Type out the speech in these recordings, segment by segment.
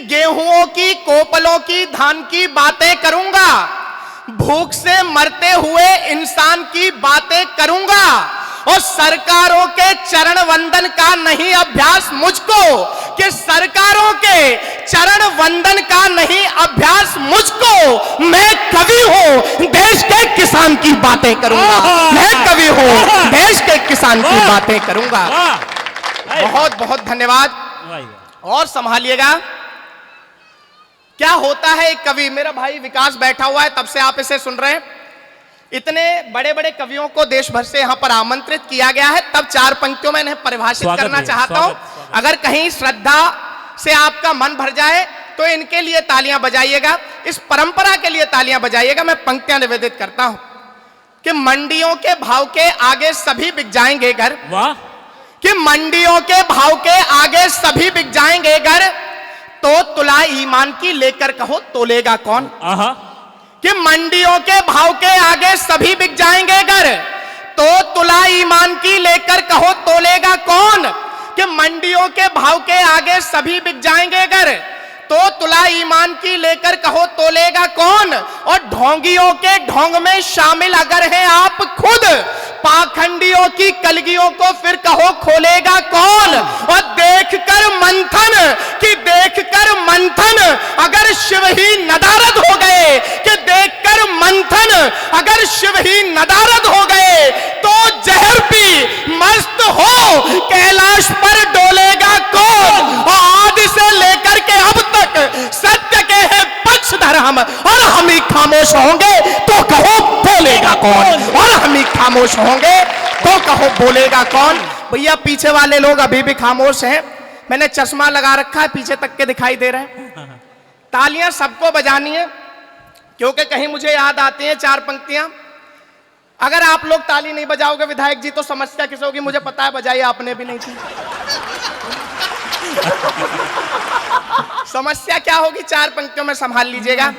गेहूं की, कोपलों की, धान की बातें करूंगा, भूख से मरते हुए इंसान की बातें करूंगा, और सरकारों के चरण वंदन का नहीं अभ्यास मुझको, कि सरकारों के चरण वंदन का नहीं अभ्यास मुझको। मैं कवि हूं, देश के किसान की बातें करूंगा। मैं कवि हूं, देश के किसान की बातें करूंगा। बहुत बहुत धन्यवाद। और संभालिएगा, क्या होता है एक कवि, मेरा भाई विकास बैठा हुआ है, तब से आप इसे सुन रहे हैं। इतने बड़े बड़े कवियों को देश भर से यहां पर आमंत्रित किया गया है, तब चार पंक्तियों में इन्हें परिभाषित करना चाहता हूं। अगर कहीं श्रद्धा से आपका मन भर जाए तो इनके लिए तालियां बजाइएगा, इस परंपरा के लिए तालियां बजाइएगा। मैं पंक्तियां निवेदित करता हूं कि मंडियों के भाव के आगे सभी बिक जाएंगे घर। वाह! कि मंडियों के भाव के आगे सभी बिक जाएंगे घर, तो तुला ईमान की लेकर कहो तोलेगा कौन। कि मंडियों के भाव के आगे सभी बिक जाएंगे घर, तो तुला ईमान की लेकर कहो तोलेगा कौन। कि मंडियों के भाव के आगे सभी बिक जाएंगे घर, तो तुला ईमान की लेकर कहो तोलेगा कौन। और ढोंगियों के ढोंग में शामिल अगर हैं आप खुद, पाखंडियों की कलगियों को फिर कहो खोलेगा कौन। और देखकर मंथन, कि देखकर मंथन अगर शिव ही नदारद हो गए, कि देखकर मंथन अगर शिव ही नदारद हो गए, तो जहर पी मस्त हो कैलाश पर डोलेगा कौन। और आदि से लेकर के अब तक सत्य के है पक्षधर हम, और हम ही खामोश होंगे तो कहो बोलेगा कौन। और हम ही खामोश होंगे तो कहो बोलेगा कौन। भैया पीछे वाले लोग अभी भी खामोश हैं, मैंने चश्मा लगा रखा है, पीछे तक के दिखाई दे रहे हैं। तालियां सबको बजानी है, क्योंकि कहीं मुझे याद आती हैं चार पंक्तियां। अगर आप लोग ताली नहीं बजाओगे विधायक जी, तो समस्या किस होगी मुझे पता है, बजाई आपने भी नहीं थी। समस्या क्या होगी, चार पंक्तियों में संभाल लीजिएगा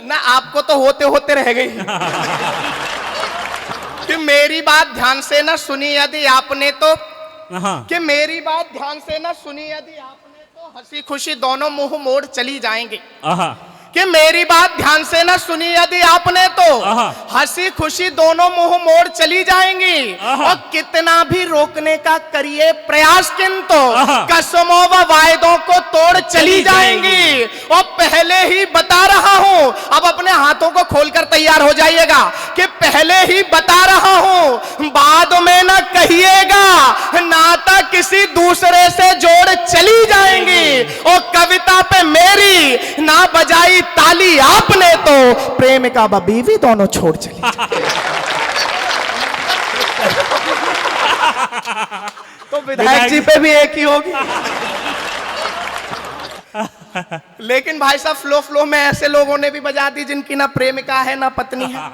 ना, आपको तो होते होते रह गई। कि मेरी बात ध्यान से ना सुनी यदि आपने तो, कि मेरी बात ध्यान से ना सुनी यदि आपने तो हंसी खुशी दोनों मुंह मोड़ चली जाएंगे। कि मेरी बात ध्यान से ना सुनी यदि आपने तो हंसी खुशी दोनों मुंह मोड़ चली जाएंगी। और कितना भी रोकने का करिए प्रयास, किंतु कसमों व वायदों को तोड़ चली जाएंगी। और पहले ही बता रहा हूं, अब अपने हाथों को खोलकर तैयार हो जाइएगा, कि पहले ही बता रहा हूं, बाद में ना कहिएगा नाता किसी दूसरे से जोड़ चली जाएंगी। और कविता पे मेरी ना बजाई ताली आपने तो प्रेमिका व बीवी दोनों छोड़ चली। तो विधायक जी पे भी एक ही होगी। लेकिन भाई साहब फ्लो फ्लो में ऐसे लोगों ने भी बजा दी जिनकी ना प्रेमिका है ना पत्नी है।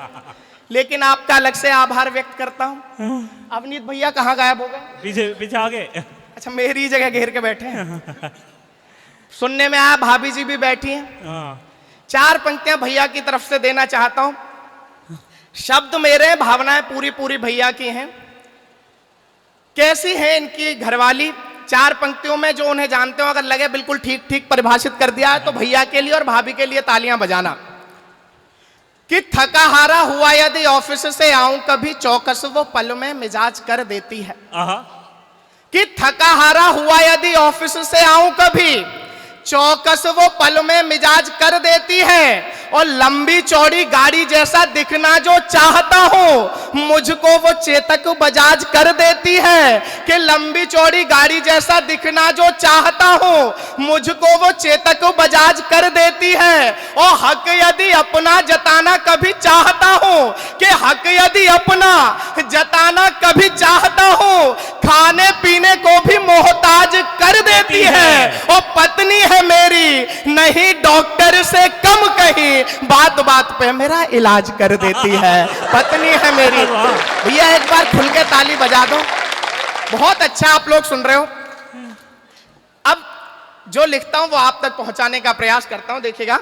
लेकिन आपका अलग से आभार व्यक्त करता हूं। अवनीत भैया कहाँ गायब हो गए? पीछे पीछे आ गए। अच्छा, मेरी जगह घेर के बैठे हैं। सुनने में आया भाभी जी भी बैठी हैं। चार पंक्तियां भैया की तरफ से देना चाहता हूं। शब्द मेरे, भावनाएं पूरी पूरी भैया की हैं। कैसी है इनकी घरवाली, चार पंक्तियों में जो उन्हें जानते हो, अगर लगे बिल्कुल ठीक ठीक परिभाषित कर दिया है, तो भैया के लिए और भाभी के लिए तालियां बजाना। कि थका हारा हुआ यदि ऑफिस से आऊं कभी, चौकस वो पल में मिजाज कर देती है। कि थका हारा हुआ यदि ऑफिस से आऊं कभी, चौकस वो पल में मिजाज कर देती है। और लंबी चौड़ी गाड़ी जैसा दिखना जो चाहता हूं, मुझको वो चेतक बजाज कर देती है। कि लंबी चौड़ी गाड़ी जैसा दिखना जो चाहता हूं, मुझको वो चेतक बजाज कर देती है। और हक यदि अपना जताना कभी चाहता हूं, कि हक यदि अपना जताना कभी चाहता हूं, खाने पीने को भी मोहताज कर देती है। और पत्नी है मेरी नहीं डॉक्टर से कम कहीं, बात बात पे मेरा इलाज कर देती है। पत्नी है मेरी। भैया एक बार खुल के ताली बजा दो। बहुत अच्छा, आप लोग सुन रहे हो। अब जो लिखता हूं वो आप तक पहुंचाने का प्रयास करता हूं। देखिएगा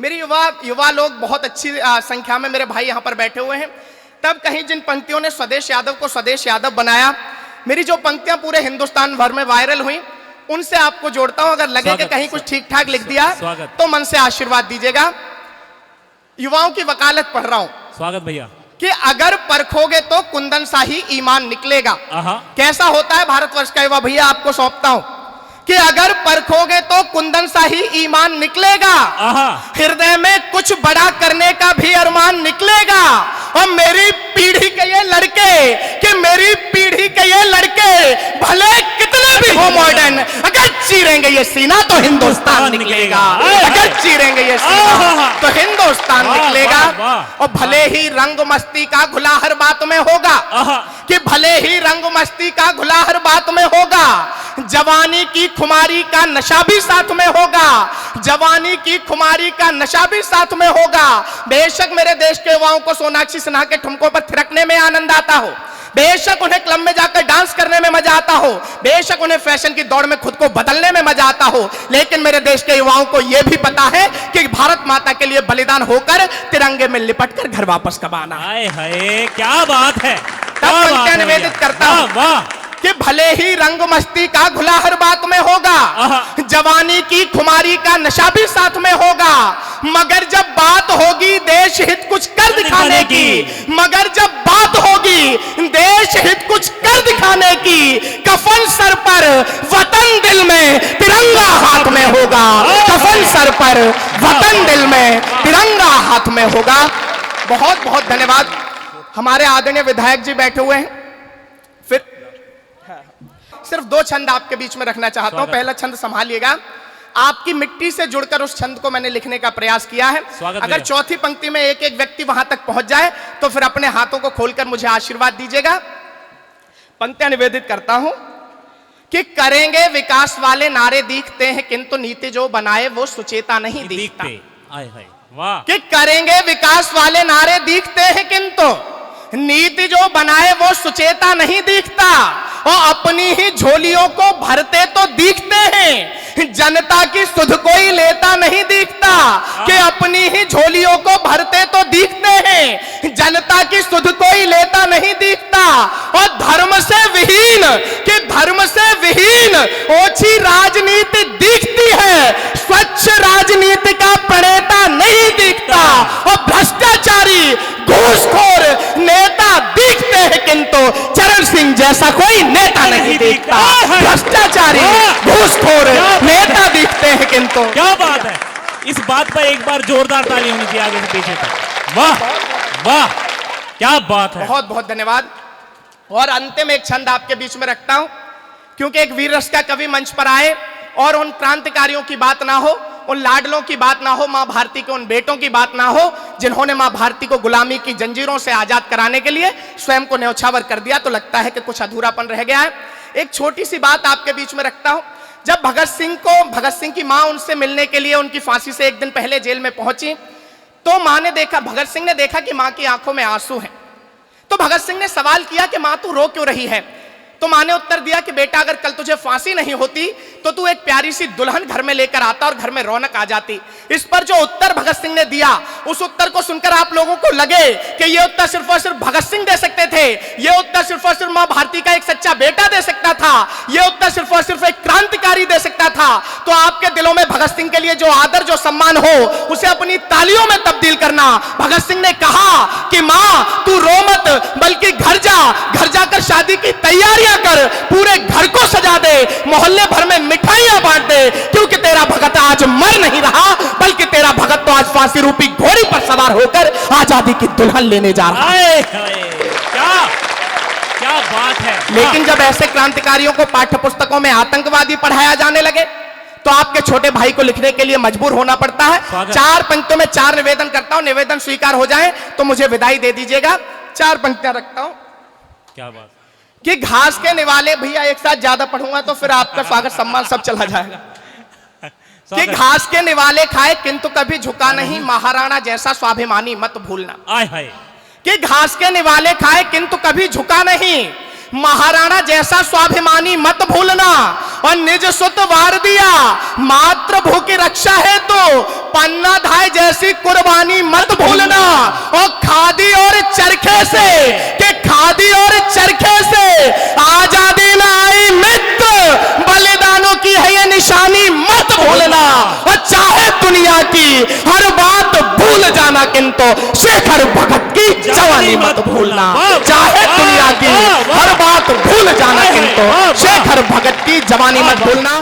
मेरी युवा लोग बहुत अच्छी संख्या में मेरे भाई यहां पर बैठे हुए हैं। तब कहीं जिन पंक्तियों ने स्वदेश यादव को स्वदेश यादव बनाया, मेरी जो पंक्तियां पूरे हिंदुस्तान भर में वायरल हुई, उनसे आपको जोड़ता हूं। अगर लगे कि कहीं कुछ ठीक ठाक लिख दिया तो मन से आशीर्वाद दीजिएगा। युवाओं की वकालत पढ़ रहा हूं। स्वागत भैया। कि अगर परखोगे तो कुंदन शाही ईमान निकलेगा। कैसा होता है भारतवर्ष का युवा, भैया आपको सौंपता हूं कि अगर परखोगे तो कुंदन शाही ईमान निकलेगा, हृदय में कुछ बड़ा करने का भी अरमान निकलेगा। और मेरी पीढ़ी के ये लड़के, कि मेरी पीढ़ी के ये लड़के भले कितने भी हो मॉडर्न, अगर चीरेंगे ये सीना तो हिंदुस्तान निकलेगा। अगर चीरेंगे ये सीना तो हिंदुस्तान निकलेगा। और भले ही रंग मस्ती का घुला हर बात में होगा, कि भले ही रंग मस्ती का घुला हर बात में होगा, जवानी की खुमारी का नशा भी साथ में होगा, जवानी की खुमारी का नशा भी साथ में होगा। बेशक मेरे देश के युवाओं को सोनाक्षी सिन्हा के ठुमकों पर थिरकने में आनंद आता हो, बेशक उन्हें क्लब में जाकर डांस करने में मजा आता हो, बेशक उन्हें फैशन की दौड़ में खुद को बदलने में मजा आता हो, लेकिन मेरे देश के युवाओं को यह भी पता है कि भारत माता के लिए बलिदान होकर तिरंगे में लिपट कर घर वापस कब आना। हाय हाय क्या बात है। तब मैं निवेदित करता हूं कि भले ही रंग मस्ती का घुला हर बात में होगा, जवानी की खुमारी का नशा भी साथ में होगा, मगर जब बात होगी देश हित कुछ कर दिखाने की, मगर जब बात होगी देश हित कुछ कर दिखाने की, कफन सर पर वतन दिल में तिरंगा हाथ में होगा, कफन सर पर वतन दिल में तिरंगा हाथ में होगा। बहुत बहुत धन्यवाद। हमारे आदरणीय विधायक जी बैठे हुए हैं। फिर सिर्फ 2 छंद आपके बीच में रखना चाहता हूं। पहला छंद संभालिएगा। आपकी मिट्टी से जुड़कर उस छंद को मैंने लिखने का प्रयास किया है। अगर चौथी पंक्ति में एक एक व्यक्ति वहां तक पहुंच जाए तो फिर अपने हाथों को खोलकर मुझे आशीर्वाद दीजिएगा। पंक्तियां निवेदित करता हूं कि करेंगे विकास वाले नारे दिखते हैं, किंतु नीति जो बनाए वो सुचेता नहीं दिखता। वाह। कि करेंगे विकास वाले नारे दिखते हैं, किंतु नीति जो बनाए वो सुचेता नहीं दिखता। और अपनी ही झोलियों को भरते तो दिखते हैं, जनता की सुध कोई लेता नहीं दिखता। कि अपनी ही झोलियों को भरते तो दिखते हैं, जनता की सुध कोई लेता नहीं दिखता। और धर्म से विहीन, कि धर्म से विहीन ओछी राजनीति दिखती है, स्वच्छ राजनीति का प्रणेता नहीं दिखता। और भ्रष्टाचारी घूसखोर नेता दिखते हैं, किंतु चरण सिंह जैसा कोई नेता नहीं दिखता। भ्रष्टाचारी घूसखोर नेता दिखते हैं, किंतु। क्या बात है। इस बात पर एक बार जोरदार ताली होनी चाहिए आगे से पीछे तक। वाह वाह क्या बात है। बहुत बहुत धन्यवाद। और अंतिम एक छंद आपके बीच में रखता हूं, क्योंकि एक वीर रस का कवि मंच पर आए और उन क्रांतिकारियों की बात ना हो, उन लाडलों की बात ना हो, मां भारती के उन बेटों की बात ना हो जिन्होंने मां भारती को गुलामी की जंजीरों से आजाद कराने के लिए स्वयं को न्यौछावर कर दिया। तो लगता है कि कुछ अधूरापन रह गया है। एक छोटी सी बात आपके बीच में रखता हूं। जब भगत सिंह की मां उनसे मिलने के लिए उनकी फांसी से एक दिन पहले जेल में पहुंची, तो मां ने देखा, भगत सिंह ने देखा कि मां की आंखों में आंसू हैं। तो भगत सिंह ने सवाल किया कि मां तू रो क्यों रही है? तो मां ने उत्तर दिया कि बेटा अगर कल तुझे फांसी नहीं होती तो तू एक प्यारी सी दुल्हन घर में लेकर आता और घर में रौनक आ जाती। इस पर जो उत्तर भगत सिंह ने दिया, उस उत्तर को सुनकर आप लोगों को लगे कि ये उत्तर सिर्फ और सिर्फ भगत सिंह दे सकते थे, ये उत्तर सिर्फ और सिर्फ मां भारती का एक सच्चा बेटा दे सकता था, ये उत्तर सिर्फ और सिर्फ एक क्रांतिकारी दे सकता था। तो आपके दिलों में भगत सिंह के लिए जो आदर, जो सम्मान हो, उसे अपनी तालियों में तब्दील करना। भगत सिंह ने कहा कि मां तू रो मत, बल्कि घर जाकर शादी की तैयारियां कर, पूरे घर को सजा दे, मोहल्ले भर में मिठाइयां बांट दे, क्योंकि तेरा भगत आज मर नहीं रहा, बल्कि तेरा भगत तो आज फांसी रूपी घोड़ी पर सवार होकर आजादी की दुल्हन लेने जा रहा है। क्या बात है। लेकिन जब ऐसे क्रांतिकारियों को पाठ्य पुस्तकों में आतंकवादी पढ़ाया जाने लगे तो आपके छोटे भाई को लिखने के लिए मजबूर होना पड़ता है। 4 पंक्तियों में 4 निवेदन करता हूं, निवेदन स्वीकार हो जाए तो मुझे विदाई दे दीजिएगा। 4 पंक्तियां रखता हूं। क्या बात कि घास के निवाले, भैया एक साथ ज्यादा पढ़ूंगा तो फिर आपका स्वागत सम्मान सब चला जाएगा। कि घास के निवाले खाए किंतु कभी झुका नहीं, महाराणा जैसा स्वाभिमानी मत भूलना। आय हाय। कि घास के निवाले खाए किंतु कभी झुका नहीं, महाराणा जैसा स्वाभिमानी मत भूलना। और निज सुत वार दिया, मातृभू की रक्षा है तो पन्ना धाय जैसी कुर्बानी मत भूलना। और खादी और चरखे से के खादी और चरखे से आजादी न आई मित्र, बलिदानों की है ये निशानी मत भूलना। और चाहे दुनिया की हर बात भूल जाना, किंतु शेखर भगत की जवानी मत भूलना। चाहे दुनिया की हर बात भूल जाना, किंतु शेखर भगत की जवानी मत भूलना।